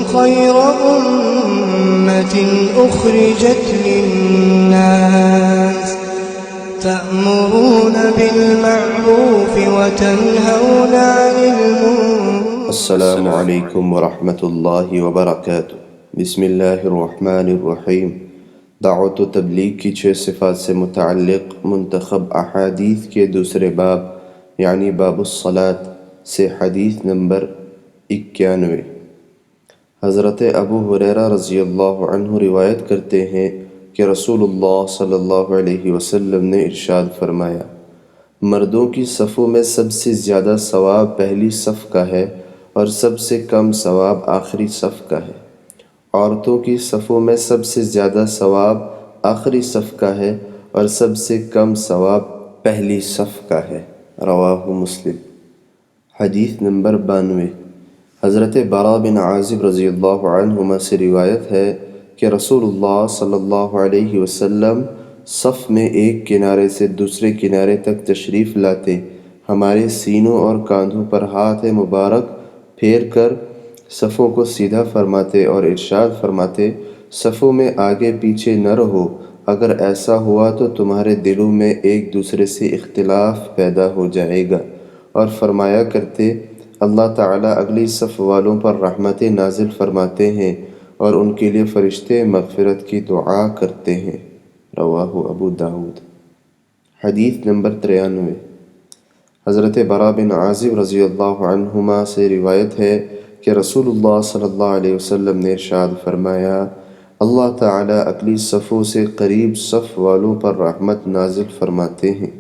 خير أمة أخرجت للناس تأمرون بالمعروف وتنهون عن المنكر. السلام علیکم ورحمۃ اللہ وبرکاتہ۔ بسم اللہ الرحمن الرحیم۔ دعوت و تبلیغ کی 6 صفات سے متعلق منتخب احادیث کے دوسرے باب یعنی باب الصلاۃ سے حدیث نمبر 91۔ حضرت ابو ہریرہ رضی اللہ عنہ روایت کرتے ہیں کہ رسول اللہ صلی اللہ علیہ وسلم نے ارشاد فرمایا، مردوں کی صفوں میں سب سے زیادہ ثواب پہلی صف کا ہے اور سب سے کم ثواب آخری صف کا ہے۔ عورتوں کی صفوں میں سب سے زیادہ ثواب آخری صف کا ہے اور سب سے کم ثواب پہلی صف کا ہے۔ رواہ مسلم۔ حدیث نمبر 92۔ حضرت براء بن عازب رضی اللہ عنہما سے روایت ہے کہ رسول اللہ صلی اللہ علیہ وسلم صف میں ایک کنارے سے دوسرے کنارے تک تشریف لاتے، ہمارے سینوں اور کاندھوں پر ہاتھ مبارک پھیر کر صفوں کو سیدھا فرماتے اور ارشاد فرماتے، صفوں میں آگے پیچھے نہ رہو، اگر ایسا ہوا تو تمہارے دلوں میں ایک دوسرے سے اختلاف پیدا ہو جائے گا، اور فرمایا کرتے، اللہ تعالیٰ اگلی صف والوں پر رحمتیں نازل فرماتے ہیں اور ان کے لیے فرشتے مغفرت کی دعا کرتے ہیں۔ رواہ ابو داود۔ حدیث نمبر 93۔ حضرت براء بن عازب رضی اللہ عنہما سے روایت ہے کہ رسول اللہ صلی اللہ علیہ وسلم نے ارشاد فرمایا، اللہ تعالیٰ اگلی صفوں سے قریب صف والوں پر رحمت نازل فرماتے ہیں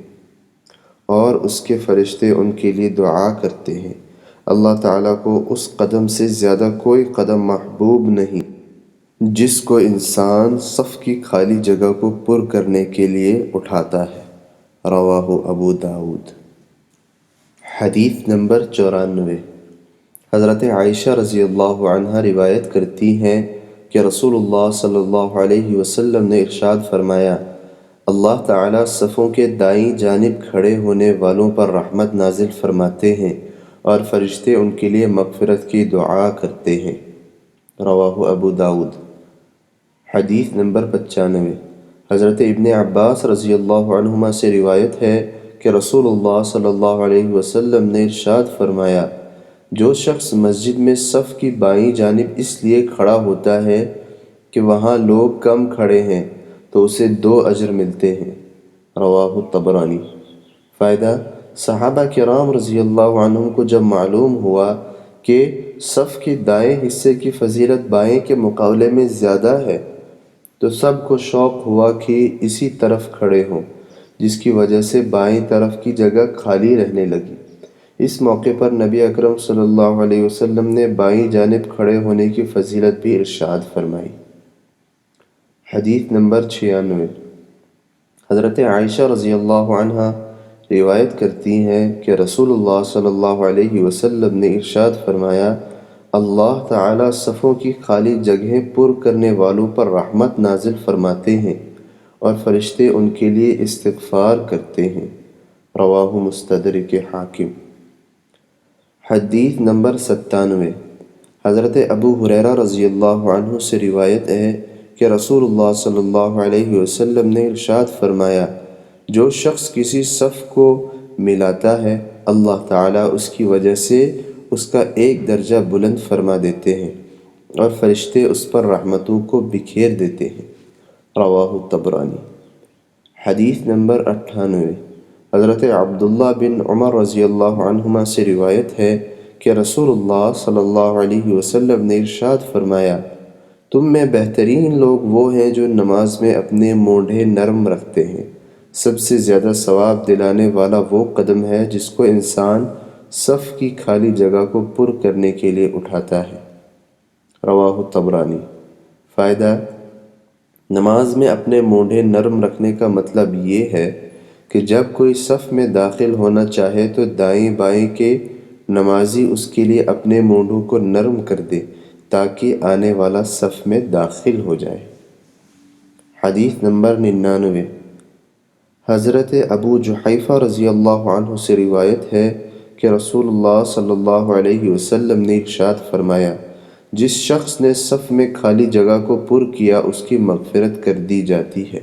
اور اس کے فرشتے ان کے لیے دعا کرتے ہیں۔ اللہ تعالیٰ کو اس قدم سے زیادہ کوئی قدم محبوب نہیں جس کو انسان صف کی خالی جگہ کو پر کرنے کے لیے اٹھاتا ہے۔ رواہ ابو داود۔ حدیث نمبر 94۔ حضرت عائشہ رضی اللہ عنہا روایت کرتی ہیں کہ رسول اللہ صلی اللہ علیہ وسلم نے ارشاد فرمایا، اللہ تعالیٰ صفوں کے دائیں جانب کھڑے ہونے والوں پر رحمت نازل فرماتے ہیں اور فرشتے ان کے لیے مغفرت کی دعا کرتے ہیں۔ رواہ ابو داود۔ حدیث نمبر 95۔ حضرت ابن عباس رضی اللہ عنہما سے روایت ہے کہ رسول اللہ صلی اللہ علیہ وسلم نے ارشاد فرمایا، جو شخص مسجد میں صف کی بائیں جانب اس لیے کھڑا ہوتا ہے کہ وہاں لوگ کم کھڑے ہیں تو اسے 2 اجر ملتے ہیں۔ رواہ الطبرانی۔ فائدہ: صحابہ کرام رضی اللہ عنہم کو جب معلوم ہوا کہ صف کے دائیں حصے کی فضیلت بائیں کے مقابلے میں زیادہ ہے تو سب کو شوق ہوا کہ اسی طرف کھڑے ہوں، جس کی وجہ سے بائیں طرف کی جگہ خالی رہنے لگی۔ اس موقع پر نبی اکرم صلی اللہ علیہ وسلم نے بائیں جانب کھڑے ہونے کی فضیلت بھی ارشاد فرمائی۔ حدیث نمبر 96۔ حضرت عائشہ رضی اللہ عنہا روایت کرتی ہیں کہ رسول اللہ صلی اللہ علیہ وسلم نے ارشاد فرمایا، اللہ تعالیٰ صفوں کی خالی جگہیں پر کرنے والوں پر رحمت نازل فرماتے ہیں اور فرشتے ان کے لیے استغفار کرتے ہیں۔ رواہ مستدرک حاکم۔ حدیث نمبر 97۔ حضرت ابو ہریرہ رضی اللہ عنہ سے روایت ہے کہ رسول اللہ صلی اللہ علیہ وسلم نے ارشاد فرمایا، جو شخص کسی صف کو ملاتا ہے اللہ تعالیٰ اس کی وجہ سے اس کا ایک درجہ بلند فرما دیتے ہیں اور فرشتے اس پر رحمتوں کو بکھیر دیتے ہیں۔ رواہ الطبرانی۔ حدیث نمبر 98۔ حضرت عبداللہ بن عمر رضی اللہ عنہما سے روایت ہے کہ رسول اللہ صلی اللہ علیہ وسلم نے ارشاد فرمایا، تم میں بہترین لوگ وہ ہیں جو نماز میں اپنے مونڈھے نرم رکھتے ہیں۔ سب سے زیادہ ثواب دلانے والا وہ قدم ہے جس کو انسان صف کی خالی جگہ کو پر کرنے کے لیے اٹھاتا ہے۔ رواہ الطبرانی۔ فائدہ: نماز میں اپنے مونڈھے نرم رکھنے کا مطلب یہ ہے کہ جب کوئی صف میں داخل ہونا چاہے تو دائیں بائیں کے نمازی اس کے لیے اپنے مونڈھوں کو نرم کر دے تاکہ آنے والا صف میں داخل ہو جائے۔ حدیث نمبر 99۔ حضرت ابو جحیفہ رضی اللہ عنہ سے روایت ہے کہ رسول اللہ صلی اللہ علیہ وسلم نے ارشاد فرمایا، جس شخص نے صف میں خالی جگہ کو پر کیا اس کی مغفرت کر دی جاتی ہے۔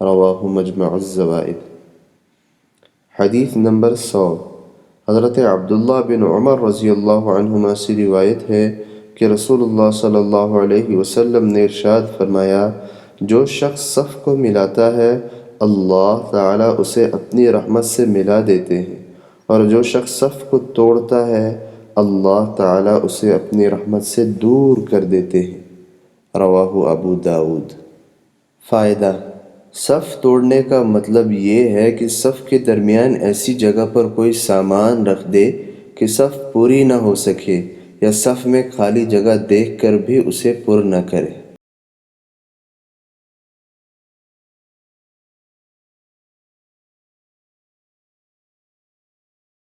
رواہ مجمع الزوائد۔ حدیث نمبر 100۔ حضرت عبداللہ بن عمر رضی اللہ عنہما سے روایت ہے کہ رسول اللہ صلی اللہ علیہ وسلم نے ارشاد فرمایا، جو شخص صف کو ملاتا ہے اللہ تعالیٰ اسے اپنی رحمت سے ملا دیتے ہیں، اور جو شخص صف کو توڑتا ہے اللہ تعالیٰ اسے اپنی رحمت سے دور کر دیتے ہیں۔ رواہ ابو داود۔ فائدہ: صف توڑنے کا مطلب یہ ہے کہ صف کے درمیان ایسی جگہ پر کوئی سامان رکھ دے کہ صف پوری نہ ہو سکے، یا صف میں خالی جگہ دیکھ کر بھی اسے پر نہ کرے۔